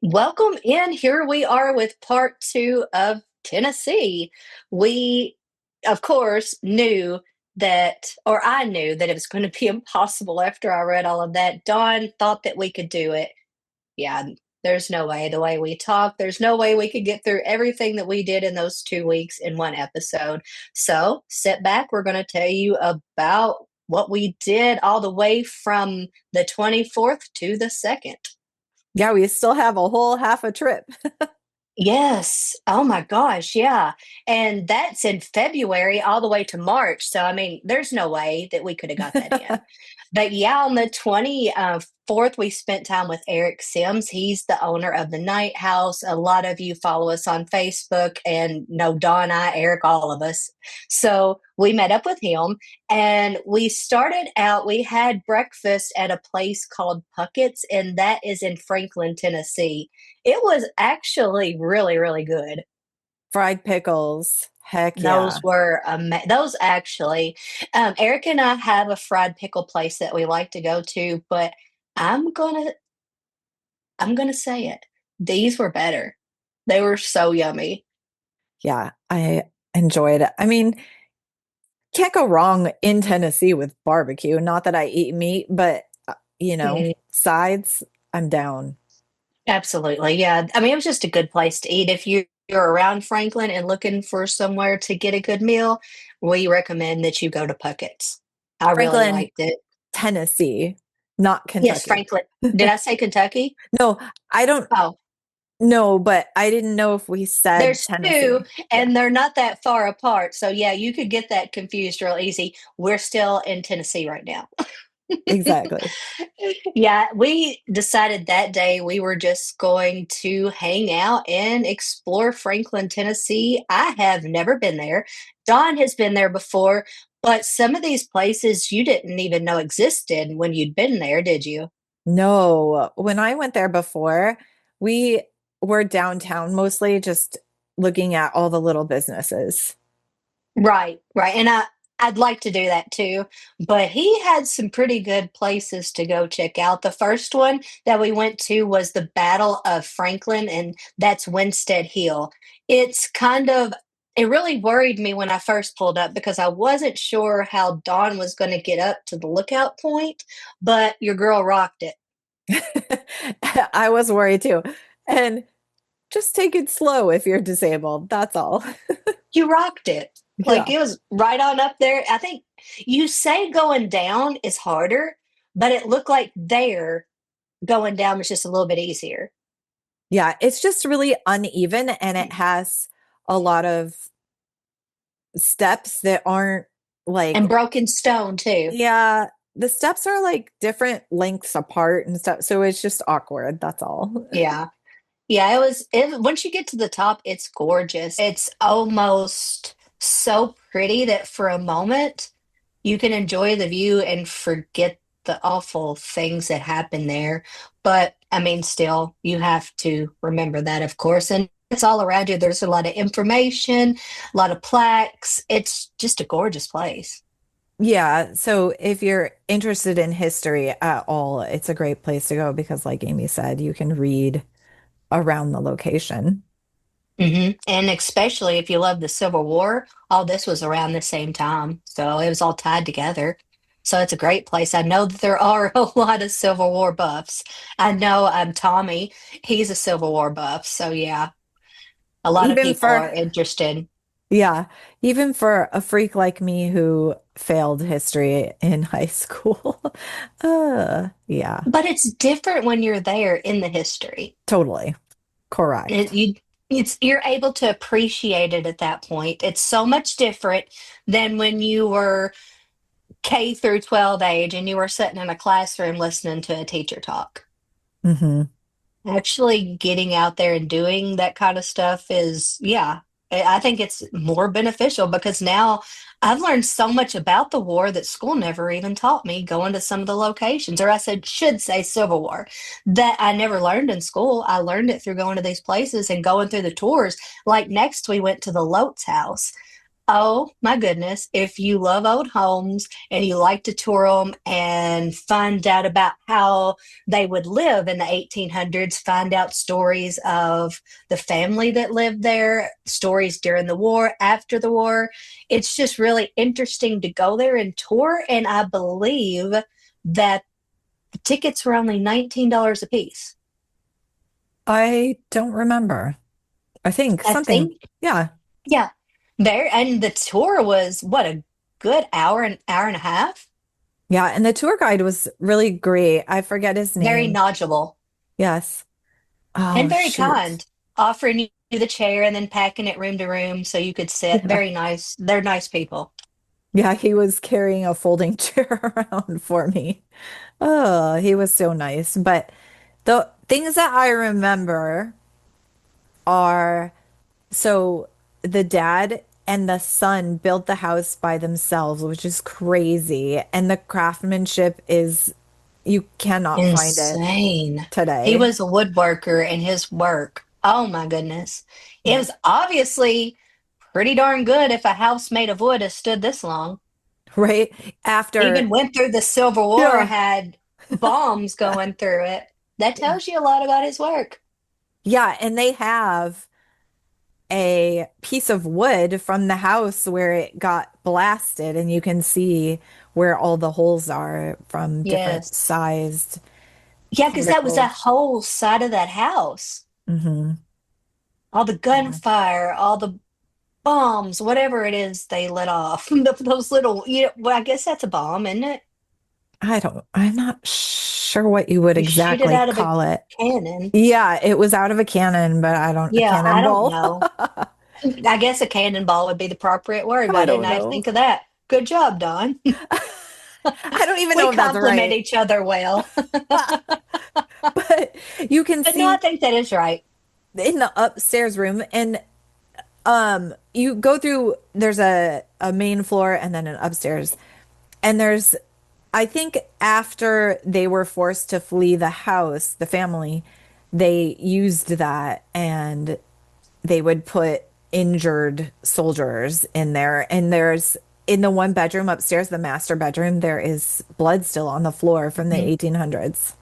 Welcome in. Here we are with part two of Tennessee. We, of course, knew that, or I knew that it was going to be impossible after I read all of that. Dawn thought that we could do it. Yeah, there's no way. The way we talk, there's no way we could get through everything that we did in those 2 weeks in one episode. So sit back. We're going to tell you about what we did all the way from the 24th to the 2nd. Yeah, we still have a whole half a trip. Yes. Oh my gosh. Yeah. And that's in February all the way to March. So, I mean, there's no way that we could have got that in. But yeah, on the 24th, we spent time with Eric Sims. He's the owner of the Night House. A lot of you follow us on Facebook and know Don, I, Eric, all of us. So we met up with him and we started out, we had breakfast at a place called Puckett's, and that is in Franklin, Tennessee. It was actually really, really good. Fried pickles. Heck Those yeah. were those actually. Eric and I have a fried pickle place that we like to go to, but I'm gonna I'm gonna say it. These were better. They were so yummy. Yeah, I enjoyed it. I mean, can't go wrong in Tennessee with barbecue. Not that I eat meat, but sides, I'm down. Absolutely. Yeah. I mean, it was just a good place to eat. If you're around Franklin and looking for somewhere to get a good meal, we recommend that you go to Puckett's. I really Franklin, liked it. Tennessee, not Yes, Kentucky. Franklin. Did I say Kentucky? No, I don't Oh, know, but I didn't know if we said there's two, Tennessee. Yeah, and they're not that far apart. So, yeah, you could get that confused real easy. We're still in Tennessee right now. exactly. Yeah, we decided that day we were just going to hang out and explore Franklin, Tennessee. I have never been there. Don has been there before, but some of these places you didn't even know existed when you'd been there, did you? No, when I went there before, we were downtown mostly just looking at all the little businesses. Right, right. And I'd like to do that too, but he had some pretty good places to go check out. The first one that we went to was the Battle of Franklin, and that's Winstead Hill. It's kind of it really worried me when I first pulled up because I wasn't sure how Dawn was going to get up to the lookout point, but your girl rocked it. I was worried too. And just take it slow if you're disabled. That's all. You rocked it. Like, Yeah. it was right on up there. I think you say going down is harder, but it looked like there going down was just a little bit easier. Yeah, it's just really uneven and it has a lot of steps that aren't like, And broken stone too. yeah, the steps are like different lengths apart and stuff. So it's just awkward. That's all. Yeah. Yeah, once you get to the top, it's gorgeous. It's almost so pretty that for a moment you can enjoy the view and forget the awful things that happen there. But I mean, still, you have to remember that, of course. And it's all around you. There's a lot of information, a lot of plaques. It's just a gorgeous place. Yeah, so if you're interested in history at all, it's a great place to go because, like Amy said, you can read around the location. And especially if you love the Civil War, all this was around the same time. So it was all tied together. So it's a great place. I know that there are a lot of Civil War buffs. I know Tommy, he's a Civil War buff. So yeah, a lot of Even people for, are interested. yeah, even for a freak like me who failed history in high school. Yeah, But it's different when you're there in the history. totally It, correct. you, you're able to appreciate it at that point. It's so much different than when you were K through 12 age and you were sitting in a classroom listening to a teacher talk. Hmm. Actually, getting out there and doing that kind of stuff is, yeah, I think it's more beneficial because now I've learned so much about the war that school never even taught me going to some of the locations, or I should say Civil War, that I never learned in school. I learned it through going to these places and going through the tours. Like next, we went to the Lotes house. Oh my goodness. If you love old homes and you like to tour them and find out about how they would live in the 1800s, find out stories of the family that lived there, stories during the war, after the war, it's just really interesting to go there and tour. And I believe that the tickets were only $19 a piece. I don't remember. I think I something, think, yeah. yeah, there. And the tour was what, a good hour, an hour and a half? Yeah, and the tour guide was really great. I forget his Very name. knowledgeable Yes. and Oh, very shoot. kind, offering you the chair and then packing it room to room so you could sit. Yeah. Very nice. They're nice people. Yeah, he was carrying a folding chair around for me. Oh, he was so nice. But the things that I remember are so the dad and the son built the house by themselves, which is crazy. And the craftsmanship is, you cannot find it Insane. He today. was a woodworker and his work. Oh my goodness. It Yeah. was obviously pretty darn good if a house made of wood has stood this long. Right after, Even went through the Civil War, yeah. had bombs going through it. That tells you a lot about his work. Yeah, and they have a piece of wood from the house where it got blasted, and you can see where all the holes are from different Yes. sized Yeah, because that was that particles. whole side of that house. Hmm. All the Yeah. gunfire, all the bombs, whatever it is they let off. Those little, well, I guess that's a bomb, isn't it? I'm not sure what you would You shoot it exactly out of a call it. cannon. Yeah, it was out of a cannon, but a Yeah, I don't cannonball. know. I guess a cannonball would be the appropriate word. I Why didn't don't I know. think of that? Good job, Don. I don't even We know if that's complement right. each other well. But you can But no, I see think that is right. in the upstairs room, and you go through, there's a main floor and then an upstairs. And there's, I think after they were forced to flee the house, the family, they used that and they would put injured soldiers in there. And there's, in the one bedroom upstairs, the master bedroom, there is blood still on the floor from the Mhm. 1800s.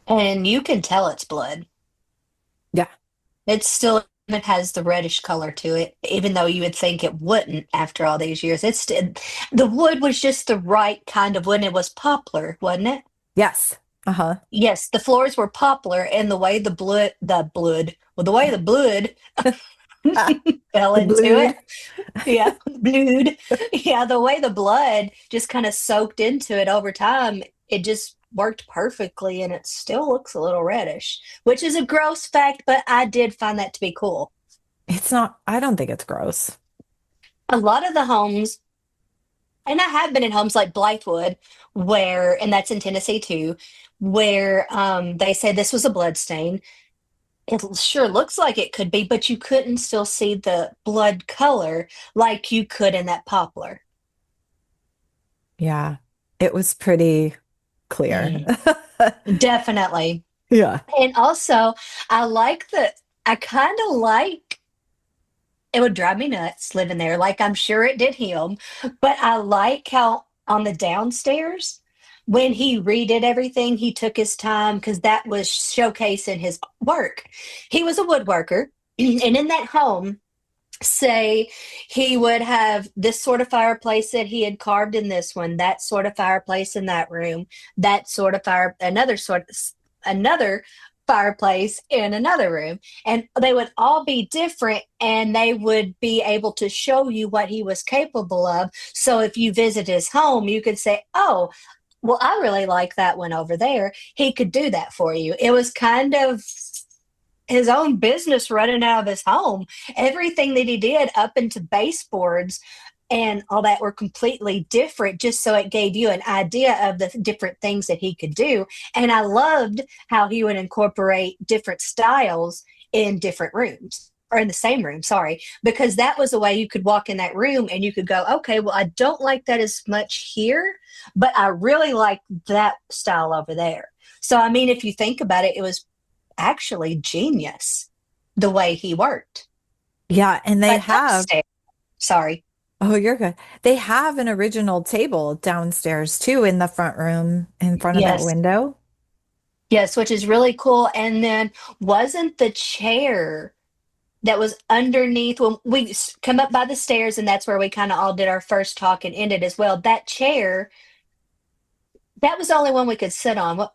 And you can tell it's blood. Yeah. It still even has the reddish color to it, even though you would think it wouldn't after all these years. The wood was just the right kind of wood. It was poplar, wasn't it? Yes. Uh-huh. Yes, the floors were poplar, and the way the blood fell The into it. blood. Yeah, blood. Yeah, the way the blood just kind of soaked into it over time, it just worked perfectly, and it still looks a little reddish, which is a gross fact, but I did find that to be cool. It's not, I don't think it's gross. A lot of the homes, and I have been in homes like Blythewood, and that's in Tennessee too, where they say this was a blood stain. It sure looks like it could be, but you couldn't still see the blood color like you could in that poplar. Yeah. It was pretty clear. Mm, definitely. Yeah. And also, I like that. I kind of like it would drive me nuts living there, like I'm sure it did him. But I like how on the downstairs, when he redid everything, he took his time because that was showcasing his work. He was a woodworker, and in that home, say he would have this sort of fireplace that he had carved in this one, that sort of fireplace in that room, that sort of another fireplace in another room, and they would all be different, and they would be able to show you what he was capable of. So if you visit his home, you could say, oh, well, I really like that one over there. He could do that for you. It was kind of his own business running out of his home. Everything that he did up into baseboards and all that were completely different, just so it gave you an idea of the different things that he could do. And I loved how he would incorporate different styles in different rooms, or in the same room, sorry, because that was a way you could walk in that room and you could go, okay, well, I don't like that as much here, but I really like that style over there. So, I mean, if you think about it, it was actually genius the way he worked. Yeah, and they But have upstairs, sorry. Oh, you're good. They have an original table downstairs too in the front room in front of that Yes. window. Yes, which is really cool. And then wasn't the chair that was underneath when we come up by the stairs, and that's where we kind of all did our first talk and ended as well. That chair, that was the only one we could sit on. What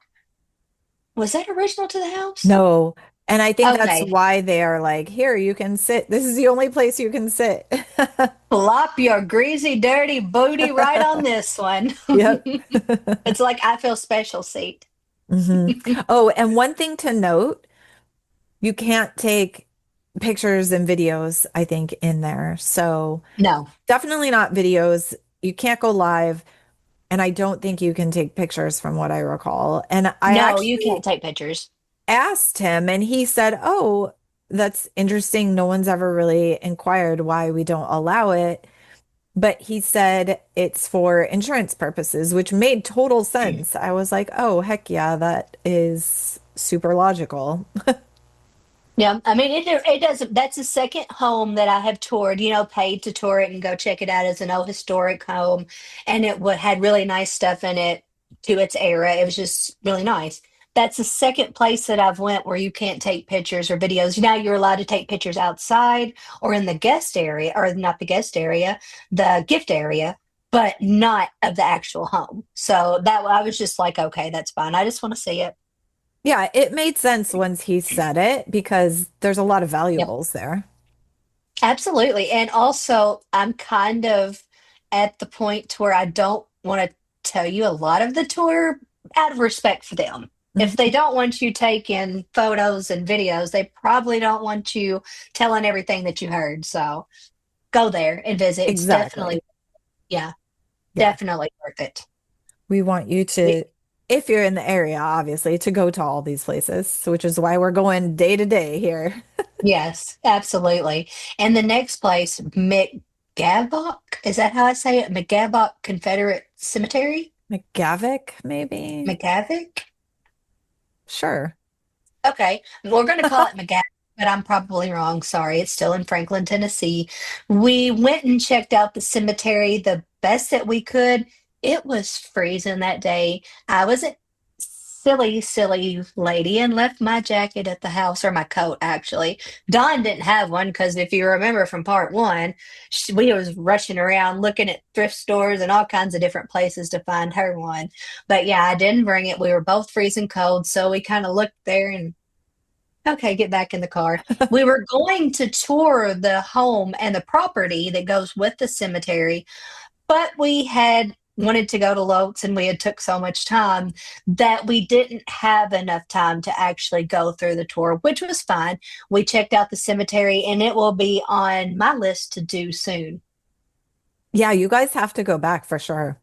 was that original to the house? No. And I think that's Okay. why they are like, here, you can sit. This is the only place you can sit. Plop your greasy, dirty booty right on this one. Yep. It's like I feel special seat. hmm Oh, and one thing to note, you can't take pictures and videos, I think, in there. So No, definitely not videos. You can't go live. And I don't think you can take pictures from what I recall. And I no, you actually can't take pictures. asked him, and he said, "Oh, that's interesting. No one's ever really inquired why we don't allow it." But he said it's for insurance purposes, which made total sense. I was like, "Oh, heck yeah, that is super logical." Yeah, I mean it doesn't. That's the second home that I have toured. Paid to tour it and go check it out as an old historic home, and it would had really nice stuff in it to its era. It was just really nice. That's the second place that I've went where you can't take pictures or videos. Now you're allowed to take pictures outside or in the guest area, or not the guest area, the gift area, but not of the actual home. So that I was just like, okay, that's fine. I just want to see it. Yeah, it made sense once he said it because there's a lot of Yep. valuables there. Absolutely. And also, I'm kind of at the point to where I don't want to tell you a lot of the tour out of respect for them. If they Mhm. don't want you taking photos and videos, they probably don't want you telling everything that you heard. So go there and visit. It's Exactly. definitely, yeah, Yeah. definitely worth it. We want you We, to, if you're in the area, obviously, to go to all these places, which is why we're going day to day here. yes, absolutely. And the next place, McGavock, is that how I say it? McGavock Confederate Cemetery? McGavick, maybe? McGavock? Sure. Okay, we're going to call it McGath, but I'm probably wrong. Sorry, it's still in Franklin, Tennessee. We went and checked out the cemetery the best that we could. It was freezing that day. I was a silly, silly lady and left my jacket at the house, or my coat, actually. Dawn didn't have one because if you remember from part one, we was rushing around looking at thrift stores and all kinds of different places to find her one. But yeah, I didn't bring it. We were both freezing cold, so we kind of looked there and okay, get back in the car. We were going to tour the home and the property that goes with the cemetery, but we had wanted to go to Lotz and we had took so much time that we didn't have enough time to actually go through the tour, which was fine. We checked out the cemetery and it will be on my list to do soon. Yeah, you guys have to go back for sure.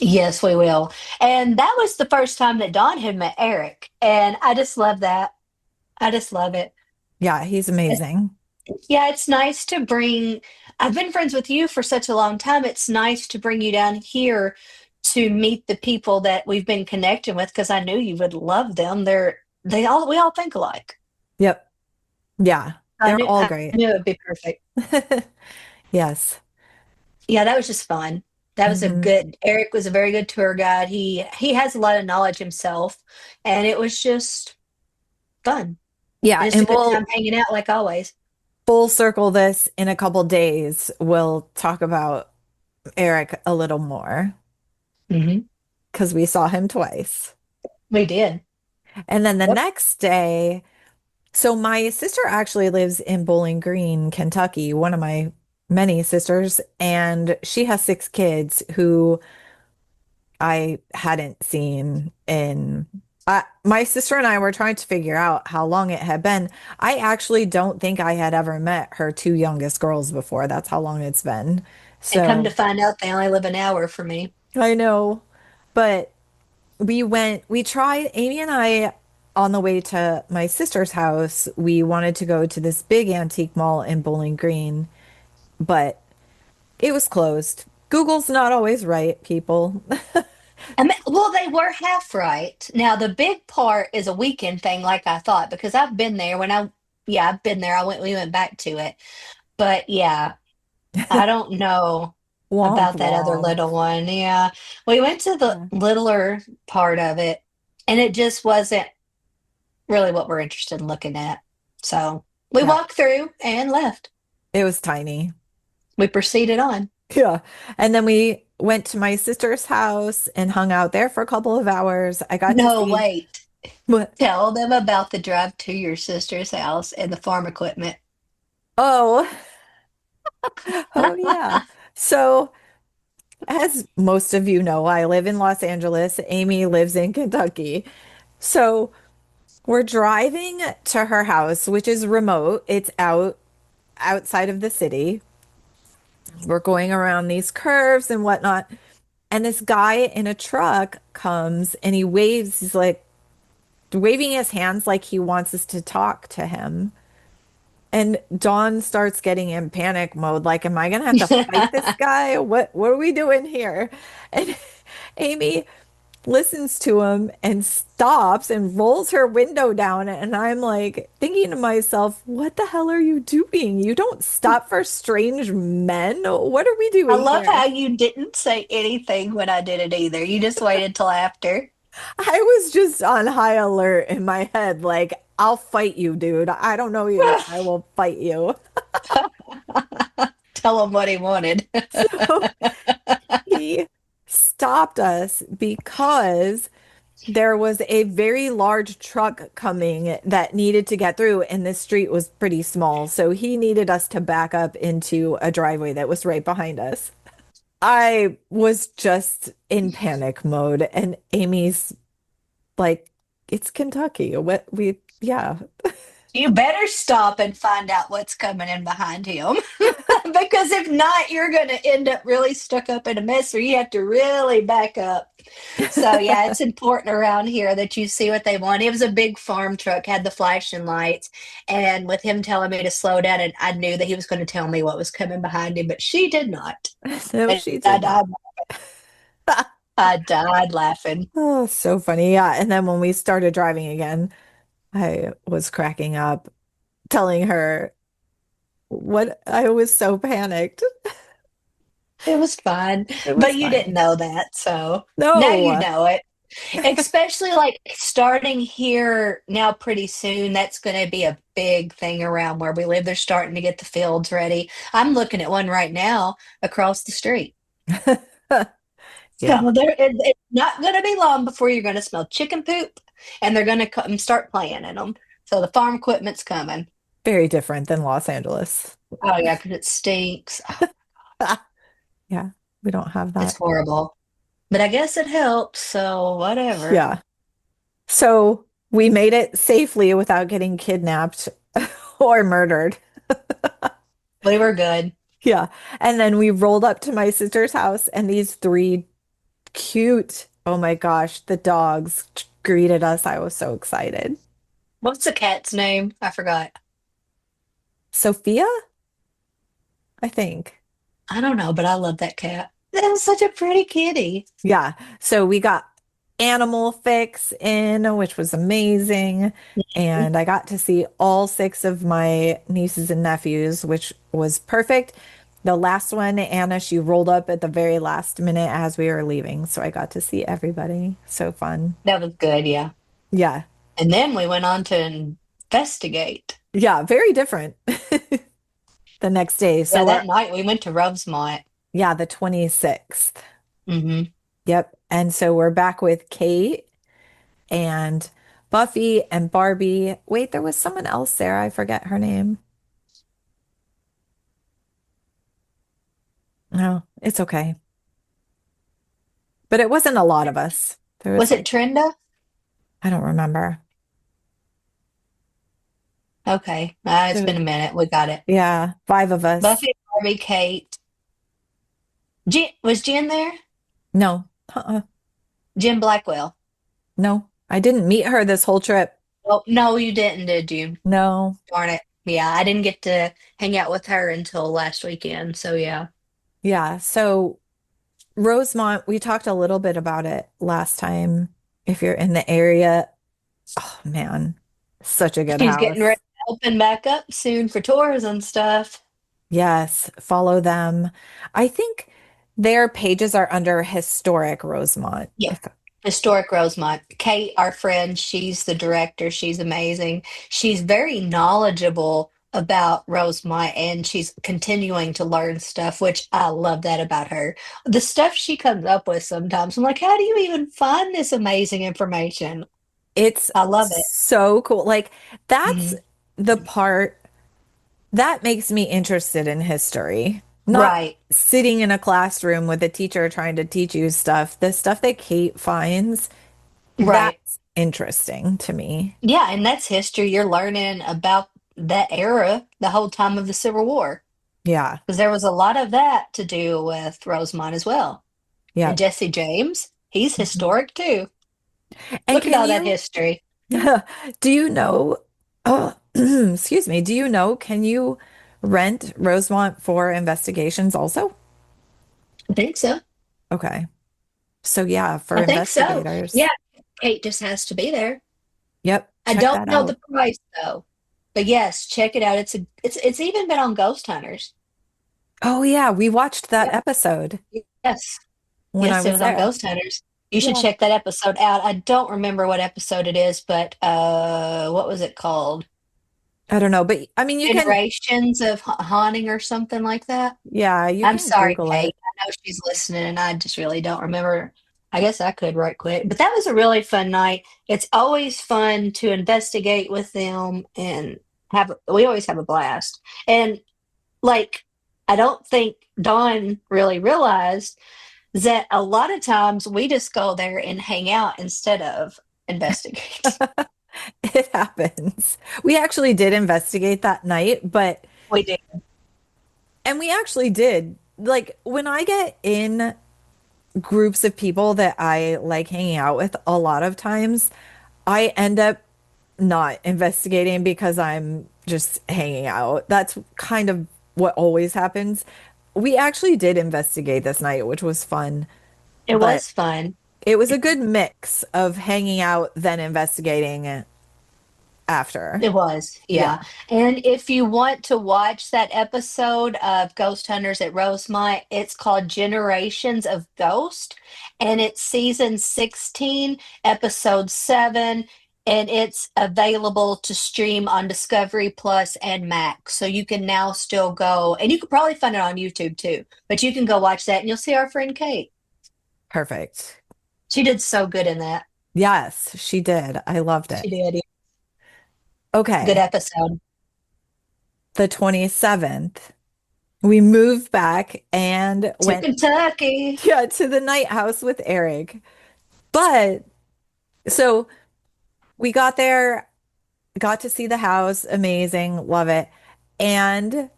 Yes, we will. And that was the first time that Dawn had met Eric. And I just love that. I just love it. Yeah, he's amazing. Yeah, it's nice to bring. I've been friends with you for such a long time. It's nice to bring you down here to meet the people that we've been connecting with because I knew you would love them. We all think alike. Yep. Yeah, they're all I great. knew it'd be perfect. Yes. Yeah, that was just fun. That was a hmm good. Eric was a very good tour guide. He has a lot of knowledge himself, and it was just fun. Yeah, Just a and good time we'll hanging out like always. full circle this in a couple days. We'll talk about Eric a little more Hmm. because we saw him twice. We did. And then the Yep. next day, so my sister actually lives in Bowling Green, Kentucky, one of my many sisters, and she has six kids who I hadn't seen in my sister and I were trying to figure out how long it had been. I actually don't think I had ever met her two youngest girls before. That's how long it's been. And come to So find out, they only live an hour from me. I know, but we tried, Amy and I, on the way to my sister's house, we wanted to go to this big antique mall in Bowling Green, but it was closed. Google's not always right, people. I mean, well, they were half right. Now, the big part is a weekend thing, like I thought, because I've been there yeah, I've been there. We went back to it. But yeah, I don't know Womp about that other womp. little one. Yeah. We went to the Yeah. littler part of it, and it just wasn't really what we're interested in looking at. So we Yeah. walked through and left. It was tiny. We proceeded on. Yeah. And then we went to my sister's house and hung out there for a couple of hours. I got to No, see wait. what? Tell them about the drive to your sister's house and the farm equipment. Oh, oh yeah. So, as most of you know, I live in Los Angeles. Amy lives in Kentucky. So, we're driving to her house, which is remote. It's outside of the city. We're going around these curves and whatnot. And this guy in a truck comes and he waves. He's like waving his hands like he wants us to talk to him. And Dawn starts getting in panic mode, like, am I gonna have to fight this guy? What are we doing here? And Amy listens to him and stops and rolls her window down. And I'm like thinking to myself, what the hell are you doing? You don't stop for strange men. What are we I doing love how here? you didn't say anything when I did it either. You just waited till after. I was just on high alert in my head, like, I'll fight you, dude. I don't know you, but I will fight you. Tell him what he wanted. So he stopped us because there was a very large truck coming that needed to get through, and this street was pretty small. So he needed us to back up into a driveway that was right behind us. I was just in panic mode, and Amy's like, it's Kentucky. What yeah. You better stop and find out what's coming in behind him. Because if not, you're going to end up really stuck up in a mess where you have to really back up. So, yeah, it's important around here that you see what they want. It was a big farm truck, had the flashing lights. And with him telling me to slow down, and I knew that he was going to tell me what was coming behind him, but she did not. No, And she I did died, not. I died laughing. Oh, so funny. Yeah. And then when we started driving again, I was cracking up, telling her what I was so panicked. It was fun, It was but you didn't fine. know that. So now you No. know it. Especially like starting here now pretty soon, that's going to be a big thing around where we live. They're starting to get the fields ready. I'm looking at one right now across the street. Yeah. So it's not going to be long before you're going to smell chicken poop and they're going to come start playing in them. So the farm equipment's coming. Very different than Los Angeles. Oh, yeah, because it stinks. Oh, Yeah. We don't have it's that. horrible. But I guess it helps. So whatever. Yeah. So we made it safely without getting kidnapped or murdered. We were good. Yeah. And then we rolled up to my sister's house, and these three cute, oh my gosh, the dogs greeted us. I was so excited. What's the cat's name? I forgot. Sophia, I think. I don't know, but I love that cat. That was such a pretty kitty. Yeah. So we got animal fix in, which was amazing. And I got to see all six of my nieces and nephews, which was perfect. The last one, Anna, she rolled up at the very last minute as we were leaving. So I got to see everybody. So fun. That was good, yeah. Yeah. And then we went on to investigate. Yeah. Very different the next day. Yeah, So that we're, night we went to Rosemont. yeah, the 26th. Hmm. Yep. And so we're back with Kate and Buffy and Barbie. Wait, there was someone else there. I forget her name. No, it's okay. But it wasn't a lot of us. There was Was it like, Trenda? I don't remember. Okay. It's There been was- a minute. We got it. yeah, five of us. Buffy, Barbie, Kate. Was Jen there? No, Jen Blackwell. no, I didn't meet her this whole trip. Oh, no, you didn't, did you? No, Darn it. Yeah, I didn't get to hang out with her until last weekend. So, yeah. yeah. So Rosemont, we talked a little bit about it last time. If you're in the area, oh man, such a good She's getting ready house. to open back up soon for tours and stuff. Yes, follow them. I think their pages are under Historic Rosemont. Yeah. Historic Rosemont. Kate, our friend, she's the director. She's amazing. She's very knowledgeable about Rosemont and she's continuing to learn stuff, which I love that about her. The stuff she comes up with sometimes, I'm like, how do you even find this amazing information? It's I love it. so cool. Like that's Mhm. the part that makes me interested in history. Not Right, sitting in a classroom with a teacher trying to teach you stuff. The stuff that Kate finds, right. that's interesting to me. Yeah, and that's history. You're learning about that era the whole time of the Civil War. Yeah. Because there was a lot of that to do with Rosemont as well. And Yeah. Jesse James, he's Mhm. historic too. And Look at can all that you history. do you know oh excuse me, do you know can you rent Rosemont for investigations also? I think so. Okay. So yeah, for I think so. Yeah, investigators. Kate just has to be there. Yep, I check don't that know out. the price though. But yes, check it out. It's even been on Ghost Hunters. Oh yeah, we watched that Yeah. episode Yes. when I Yes, it was was on there. Ghost Hunters. You should Yeah. check that episode out. I don't remember what episode it is, but what was it called? I don't know, but I mean you can Generations of Haunting or something like that. yeah, you I'm can sorry, Google it. Kate. I know she's listening and I just really don't remember. I guess I could right quick. But that was a really fun night. It's always fun to investigate with them and we always have a blast. And like I don't think Dawn really realized that a lot of times we just go there and hang out instead of investigate. It happens. We actually did investigate that night, but We do. and we actually did. Like when I get in groups of people that I like hanging out with, a lot of times I end up not investigating because I'm just hanging out. That's kind of what always happens. We actually did investigate this night, which was fun, It but was fun. it was a good mix of hanging out, then investigating after. It was, Yeah, yeah. And if you want to watch that episode of Ghost Hunters at Rosemont, it's called Generations of Ghost, and it's season 16, episode 7, and it's available to stream on Discovery Plus and Max. So you can now still go, and you can probably find it on YouTube too, but you can go watch that and you'll see our friend Kate. perfect. She did so good in that. Yes, she did. I loved it. She did. Good Okay, episode. the 27th, we moved back and To went Kentucky. yeah, to the night house with Eric. But so we got there, got to see the house, amazing, love it. And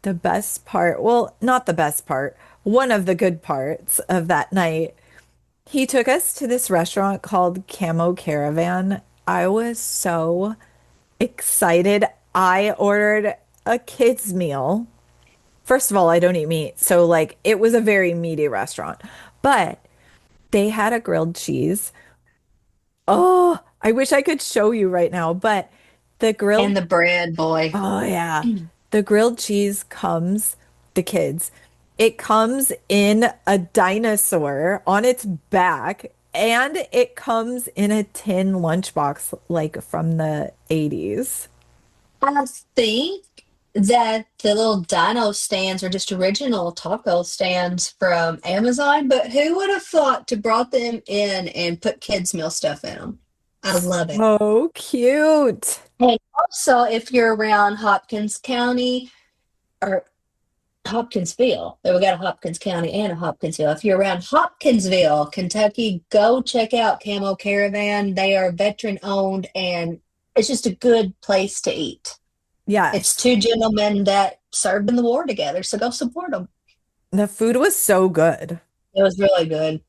the best part, well, not the best part, one of the good parts of that night, he took us to this restaurant called Camo Caravan. I was so excited. I ordered a kids meal. First of all, I don't eat meat, so like it was a very meaty restaurant. But they had a grilled cheese. Oh, I wish I could show you right now, but the grilled, And the bread, boy. oh yeah, the grilled cheese comes, the kids, it comes in a dinosaur on its back, and it comes in a tin lunchbox like from the 80s. I think that the little dino stands are just original taco stands from Amazon, but who would have thought to brought them in and put kids' meal stuff in them? I love it. So cute. And also, if you're around Hopkins County or Hopkinsville, we got a Hopkins County and a Hopkinsville. If you're around Hopkinsville, Kentucky, go check out Camo Caravan. They are veteran owned and it's just a good place to eat. It's Yes. two gentlemen that served in the war together, so go support them. The food was so good. It was really good.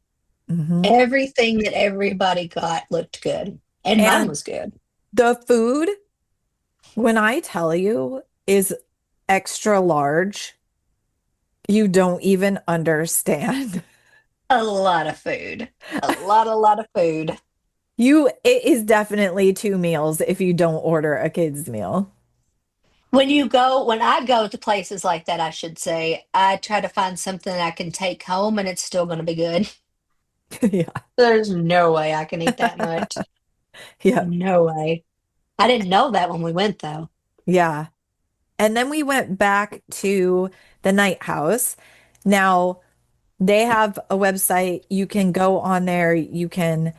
Hmm. Everything that everybody got looked good, and mine And was good. the food, when I tell you, is extra large, you don't even understand. A lot of food, a lot of food. You, it is definitely two meals if you don't order a kid's meal. When I go to places like that, I should say, I try to find something that I can take home and it's still going to be good. Yeah. There's no way I can eat that much. Yeah. No way. I didn't know that when we went though. Yeah. And then we went back to the night house. Now, they have a website. You can go on there. You can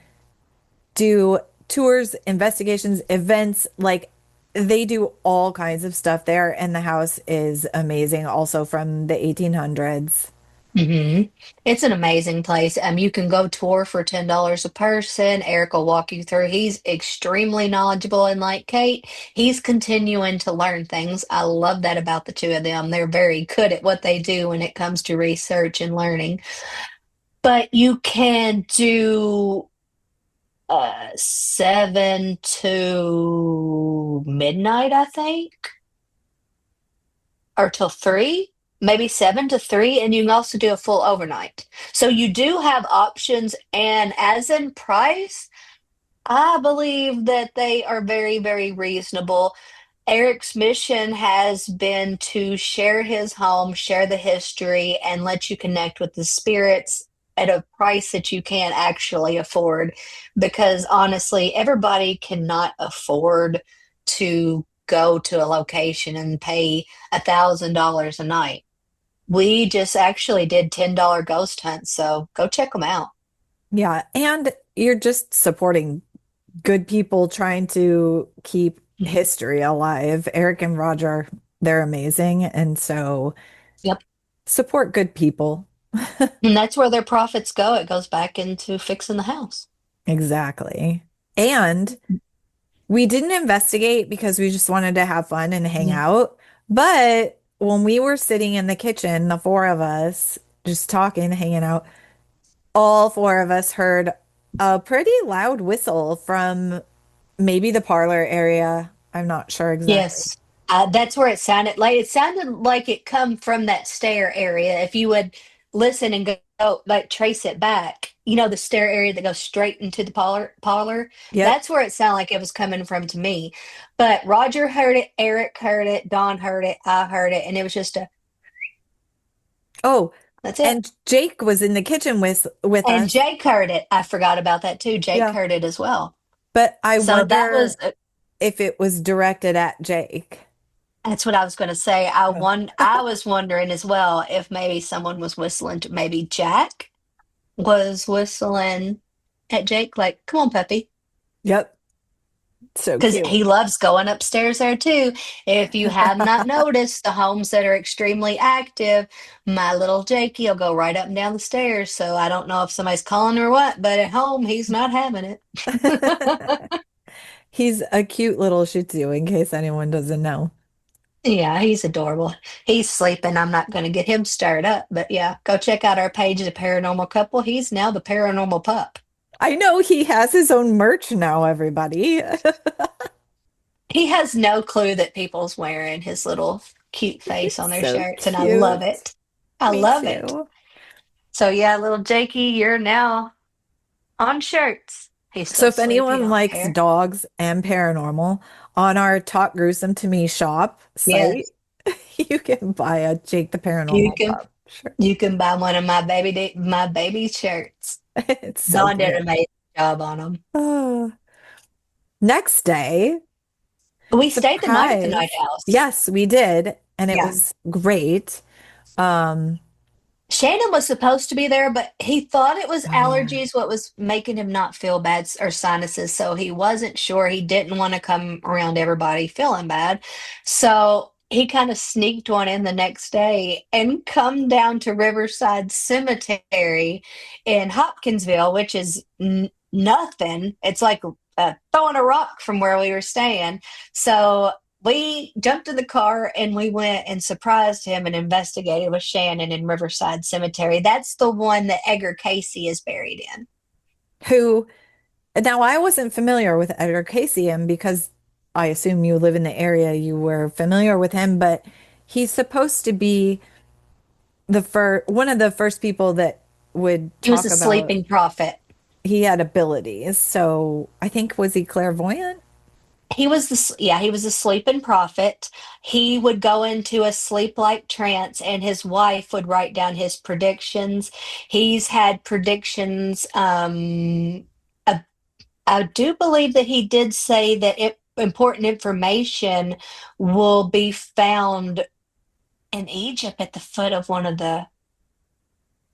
do tours, investigations, events. Like they do all kinds of stuff there. And the house is amazing, also from the 1800s. hmm It's an amazing place. You can go tour for $10 a person. Eric will walk you through. He's extremely knowledgeable, and like Kate, he's continuing to learn things. I love that about the two of them. They're very good at what they do when it comes to research and learning. But you can do 7 to midnight, I think, or till 3, maybe 7 to 3, and you can also do a full overnight. So you do have options, and as in price, I believe that they are very, very reasonable. Eric's mission has been to share his home, share the history, and let you connect with the spirits at a price that you can't actually afford. Because honestly, everybody cannot afford to go to a location and pay $1,000 a night. We just actually did $10 ghost hunts, so go check them out. Yeah. And you're just supporting good people trying to keep history alive. Eric and Roger, they're amazing. And so Yep. support good people. And that's where their profits go. It goes back into fixing the house. Exactly. And we didn't investigate because we just wanted to have fun and hang out. But when we were sitting in the kitchen, the four of us just talking, hanging out, all four of us heard a pretty loud whistle from maybe the parlor area. I'm not sure exactly. Yes. That's where it sounded like it come from that stair area. If you would listen and go like trace it back, the stair area that goes straight into the parlor, Yep. that's where it sounded like it was coming from to me. But Roger heard it, Eric heard it, Don heard it, I heard it, and it was just a Oh, that's it. and Jake was in the kitchen with And us. Jake heard it. I forgot about that too. Jake Yeah. heard it as well. But I So that was wonder if it was directed at Jake. That's what I was going to say. I was wondering as well if maybe someone was whistling to maybe Jack was whistling at Jake, like, come on, puppy. Yep. So Because cute. he loves going upstairs there too. If you have not noticed, the homes that are extremely active, my little Jakey will go right up and down the stairs. So I don't know if somebody's calling or what, but at home, he's not having it. He's a cute little Shih Tzu, in case anyone doesn't know. Yeah, he's adorable. He's sleeping. I'm not going to get him stirred up, but yeah, go check out our page, The Paranormal Couple. He's now the paranormal pup. I know he has his own merch now, everybody. He has no clue that people's wearing his little cute face on It's their so shirts, and I love cute. it. I Me love it. too. So yeah, little Jakey, you're now on shirts. He's So still if asleep. He anyone don't likes care. dogs and paranormal, on our Talk Gruesome to Me shop site, Yes, you can buy a Jake the you Paranormal can. pup shirt. You can buy one of my baby shirts. It's so Dawn did cute. an amazing job on them. Oh. Next day, We stayed the night at the night surprise. house. Yes, we did, and it Yeah. was great. Um, Shannon was supposed to be there, but he thought it was oh yeah. allergies, what was making him not feel bad, or sinuses. So he wasn't sure. He didn't want to come around everybody feeling bad. So he kind of sneaked one in the next day and come down to Riverside Cemetery in Hopkinsville, which is nothing. It's like throwing a rock from where we were staying. So we jumped in the car and we went and surprised him and investigated with Shannon in Riverside Cemetery. That's the one that Edgar Casey is buried in. Who now I wasn't familiar with Edgar Casey, and because I assume you live in the area, you were familiar with him, but he's supposed to be the first one of the first people that would He was talk a about sleeping prophet. he had abilities. So I think was he clairvoyant? he was a sleeping prophet. He would go into a sleep-like trance, and his wife would write down his predictions. He's had predictions. I, I do believe that he did say that important information will be found in Egypt at the foot of one of the.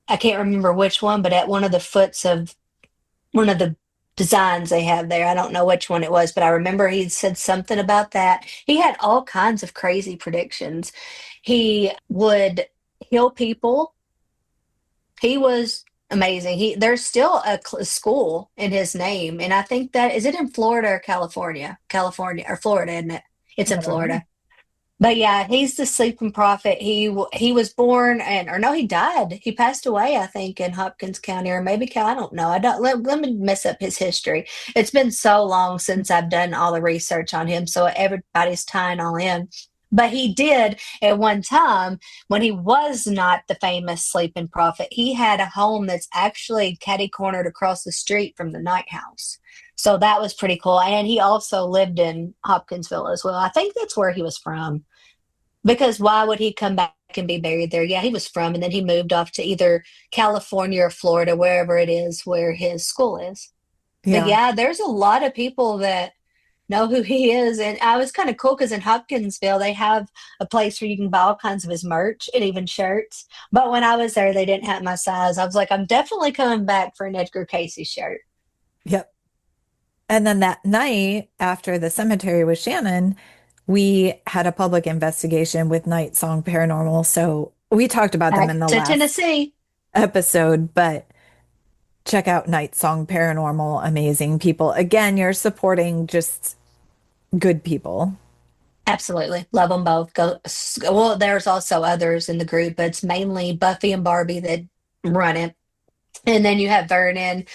I can't remember which one, but at one of the foots of one of the designs they have there. I don't know which one it was, but I remember he said something about that. He had all kinds of crazy predictions. He would heal people. He was amazing. There's still a school in his name, and I think that is it in Florida or California? California or Florida, isn't it? It's in I don't know. Florida. But yeah, he's the sleeping prophet. He was born and or no, he died. He passed away, I think, in Hopkins County or maybe I don't know. I don't let me mess up his history. It's been so long since I've done all the research on him, so everybody's tying all in. But he did at one time when he was not the famous sleeping prophet. He had a home that's actually catty cornered across the street from the night house. So that was pretty cool. And he also lived in Hopkinsville as well. I think that's where he was from. Because why would he come back and be buried there? Yeah, he was from, and then he moved off to either California or Florida, wherever it is where his school is. But Yeah. yeah, there's a lot of people that know who he is. And I was kind of cool because in Hopkinsville, they have a place where you can buy all kinds of his merch and even shirts. But when I was there, they didn't have my size. I was like, I'm definitely coming back for an Edgar Casey shirt. Yep. And then that night after the cemetery with Shannon, we had a public investigation with Night Song Paranormal. So we talked about them Back in the to last Tennessee. episode, but check out Night Song Paranormal. Amazing people. Again, you're supporting just good people. Absolutely. Love them both. Well, there's also others in the group, but it's mainly Buffy and Barbie that run it. And then you have Vernon,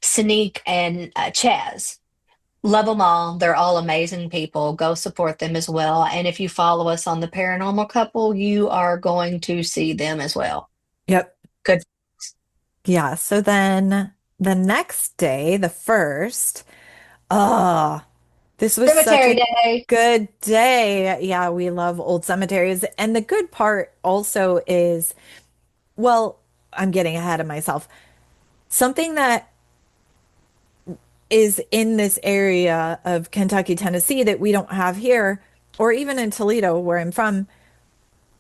Sneak, and Chaz. Love them all. They're all amazing people. Go support them as well. And if you follow us on the Paranormal Couple, you are going to see them as well. Yep. Good. Yeah. So then the next day, the first, oh, this was such Cemetery a Day. good day. Yeah, we love old cemeteries. And the good part also is, well, I'm getting ahead of myself. Something that is in this area of Kentucky, Tennessee that we don't have here, or even in Toledo, where I'm from.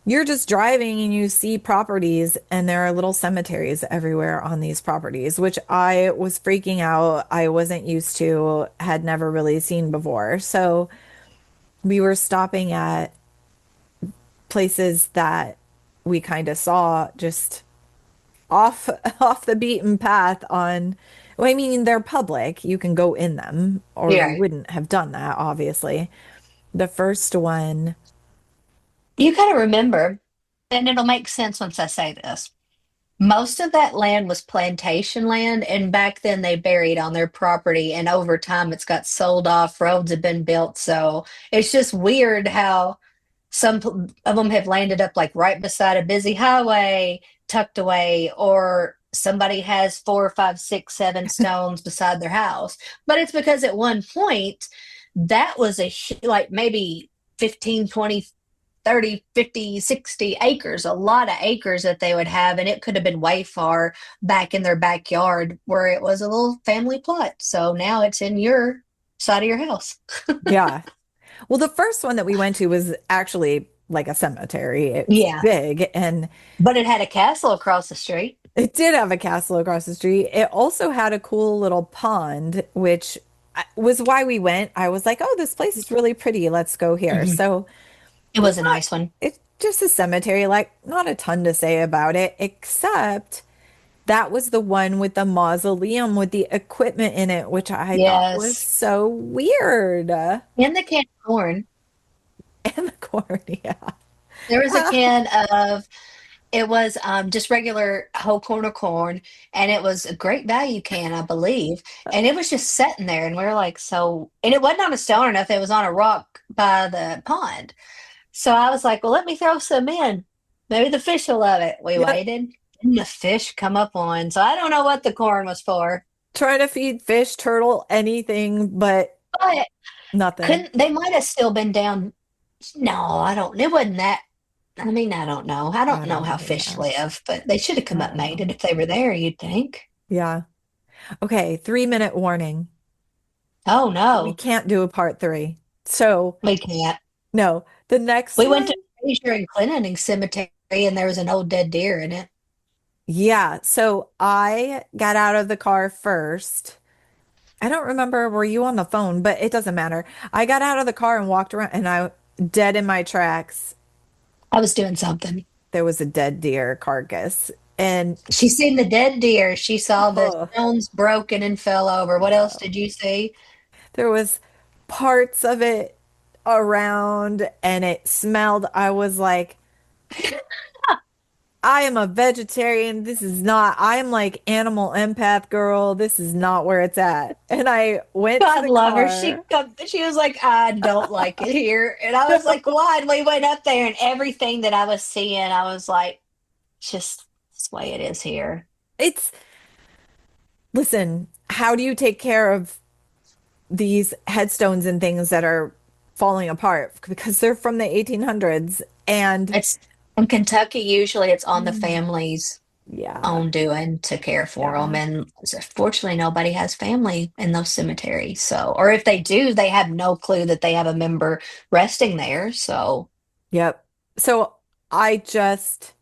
You're just driving and you see properties, and there are little cemeteries everywhere on these properties, which I was freaking out. I wasn't used to, had never really seen before. So we were stopping at places that we kind of saw just off off the beaten path on, well, I mean, they're public. You can go in them, or we Yeah. wouldn't have done that, obviously. The first one, You got to remember, and it'll make sense once I say this. Most of that land was plantation land, and back then they buried on their property, and over time it's got sold off, roads have been built. So it's just weird how of them have landed up like right beside a busy highway, tucked away, or somebody has four, five, six, seven stones beside their house. But it's because at one point that was like maybe 15, 20, 30, 50, 60 acres, a lot of acres that they would have. And it could have been way far back in their backyard where it was a little family plot. So now it's in your side of your house. yeah. Well, the first one that we went to was actually like a cemetery. It's Yeah. big and But it had a castle across the street. it did have a castle across the street. It also had a cool little pond, which was why we went. I was like, oh, this place is really pretty. Let's go here. Mhm. So It it was was a not, nice one. it's just a cemetery, like not a ton to say about it, except that was the one with the mausoleum with the equipment in it, which I thought was Yes. so weird. In the can of corn, And the corn, yeah. there was a can of it was just regular whole corn of corn, and it was a great value can, I believe. And it was just sitting there, and we were like, so, and it wasn't on a stone or nothing, it was on a rock by the pond. So I was like, well, let me throw some in. Maybe the fish will love it. We Yep. waited, and the fish come up on. So I don't know what the corn was for. Trying to feed fish, turtle, anything, but But Nothing. Couldn't they might have still been down? No, I don't. It wasn't that. I mean, I don't know. I don't I know don't how know. fish Yeah. live, but they should have come I up don't made know. it if they were there, you'd think. Yeah. Okay, 3-minute warning. Oh We no, can't do a part three. So, we can't. no, the next We went to one, Fraser and Clennon Cemetery, and there was an old dead deer in it. yeah. So I got out of the car first. I don't remember, were you on the phone? But it doesn't matter. I got out of the car and walked around, and I dead in my tracks. I was doing something. There was a dead deer carcass. And She seen the dead deer. She saw the oh, stones broken and fell over. What else no. did you see? There was parts of it around and it smelled. I was like, I am a vegetarian. This is not, I am like animal empath girl. This is not where it's at. And I went to God the love her. car. She was like, I don't like it here. And I was like, why? And we went up there and everything that I was seeing, I was like, it's just this way it is here. It's, listen, how do you take care of these headstones and things that are falling apart? Because they're from the 1800s. And It's in Kentucky, usually it's on the mm, family's yeah, own doing to care for them. yeah, And fortunately, nobody has family in those cemeteries. So, or if they do, they have no clue that they have a member resting there. So, yep. So I just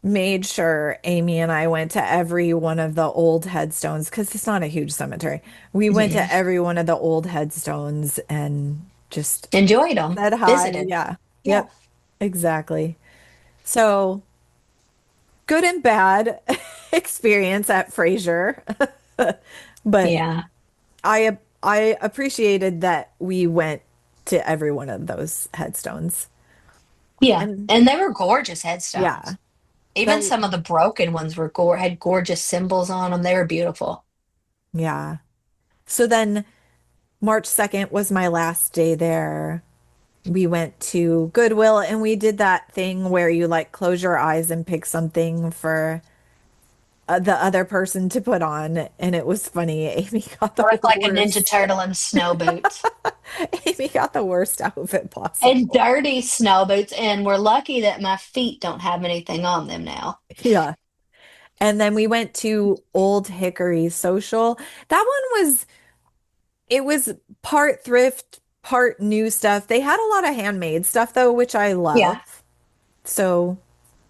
made sure Amy and I went to every one of the old headstones because it's not a huge cemetery. We went to mhm. every one of the old headstones and just Enjoyed them, said hi. visited. Yeah. Yeah. Yep. Exactly. So good and bad experience at Fraser. But Yeah. I appreciated that we went to every one of those headstones. Yeah. And And they were gorgeous yeah, headstones. Even that some of the broken ones were had gorgeous symbols on them. They were beautiful. yeah. So then March 2nd was my last day there. We went to Goodwill and we did that thing where you like close your eyes and pick something for the other person to put on. And it was funny. Amy got I the looked like a Ninja worst. Turtle in snow boots Amy got the worst outfit and possible. dirty snow boots. And we're lucky that my feet don't have anything on them now. Yeah. And then we went to Old Hickory Social. That one was, it was part thrift, part new stuff. They had a lot of handmade stuff though, which I Yeah, love. So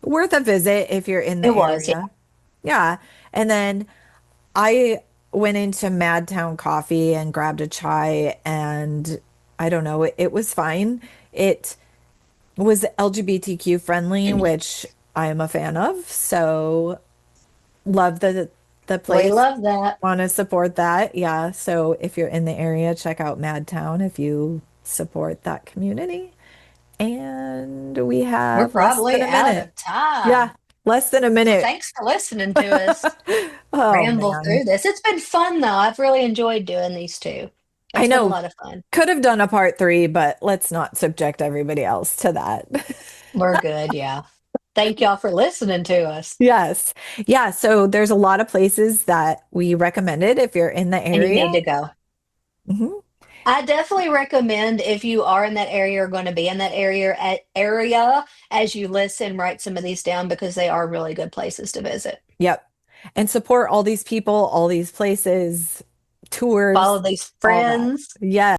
worth a visit if you're in the it was. Yeah. area. Yeah. And then I went into Madtown Coffee and grabbed a chai and I don't know, it was fine. It was LGBTQ friendly, which I am a fan of. So love the We place. love that. Want to support that. Yeah. So if you're in the area, check out Madtown if you support that community. And we We're have less than probably a out minute. of Yeah, time. less than a Well, minute. thanks for listening to us Oh ramble man. through this. It's been fun, though. I've really enjoyed doing these two. I It's been a know. lot of fun. Could have done a part three, but let's not subject everybody else to that. We're good. Yeah. Thank y'all for listening to us. Yes. Yeah. So there's a lot of places that we recommended if you're in the And you area. need to go. Mhm. I definitely recommend if you are in that area or going to be in that area as you listen, write some of these down because they are really good places to visit. Yep. And support all these people, all these places, tours, Follow these all that. friends. Yes.